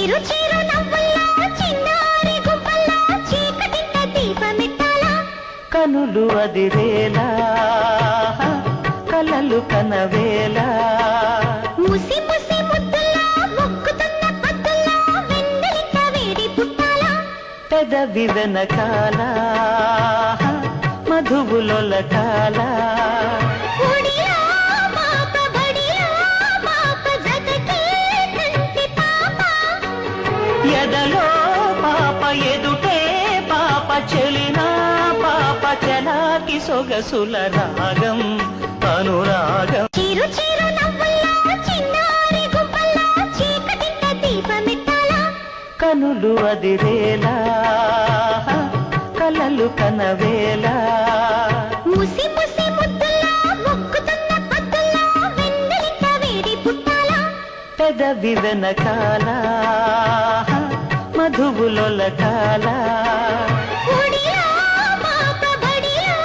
చీరు చీరు నవ్వుల్లో చిన్నారి గుంపల్లో చీకటింట దీపమెట్టాలా కనులు అదిరేలా కలలు కనవేలా ముసి ముసి ముద్దుల్లో మొక్కుతున్న పద్దుల్లో వెన్నెలింట వేడి పుట్టాలా పెదవి వెనకాల మధువులొలకాల ఒడిలో పాప బడిలో పాప జగతే కంటి పాప ఎదలో పాప ఎదుటే పాప చెలినా పాప చలాకి సొగసుల రాగం అనురాగం చీరు చీరు నవ్వుల్లో చిన్నారి గుంపల్లో చీకటింట దీపమెట్టాలా కనులు అదిరేలా కలలు కనవేలా ముసి ముసి ముద్దుల్లో మొక్కుతున్న పద్దుల్లో వెన్నెలింట వేడి పుట్టాలా పెదవి వెనకాల మధువులొలకాల ఒడిలో పాప బడిలో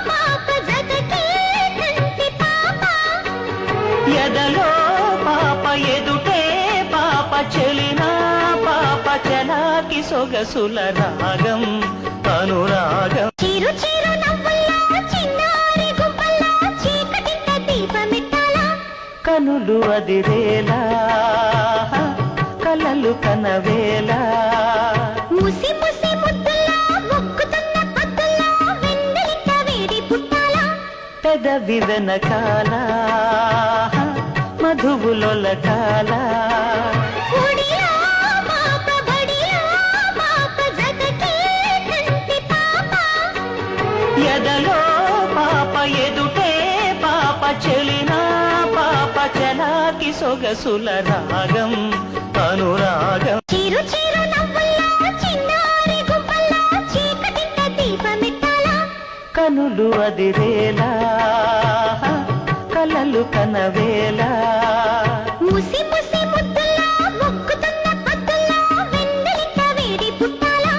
పాప జగతే కంటి పాప ఎదలో పాప ఎదుటే పాప చెలినా పాప చలాకి సొగసుల రాగం అనురాగం చీరు చీరు నవ్వుల్లో చిన్నారి గుంపల్లో చీకటింట దీపమెట్టాలా కనులు అదిరేలా కలలు కనవేలా ముసి ముసి ముద్దుల్లో మొక్కుతున్న పద్దుల్లో వెన్నెలింట వేడి పుట్టాలా పెదవి వెనకాల మధువులొలకాల ఒడిలో పాప బడిలో పాప జగతే కంటి పాప ఎదలో పాప ఎదుటే పాప చెలినా పాప చలాకి సొగసుల రాగం అనురాగం చీరు చీరు నవ్వుల్లో చిన్నారి గుంపల్లో చీకటింట దీపమెట్టాలా కనులు అదిరేలా కలలు కనవేలా ముసి ముసి ముద్దుల్లో మొక్కుతున్న పద్దుల్లో వెన్నెలింట వేడి పుట్టాలా పెదవి వెనకాల మధువులొలకాల ఒడిలో పాప బడిలో పాప జగతే కంటి పాప ఎదలో పాప ఎదుటే పాప చెలినా పాప చలాకి సొగసుల రాగం అనురాగం చీరు చీరు నవ్వుల్లో చిన్నారి గుంపల్లో చీకటింట దీపమెట్టాలా కనులు అదిరేలా కలలు కనవేలా ముసి ముసి ముద్దుల్లో మొక్కుతున్న పద్దుల్లో వెన్నెలింట వేడి పుట్టాలా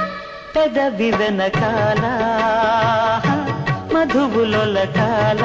పెదవి వెనకాల మధువులొలకాల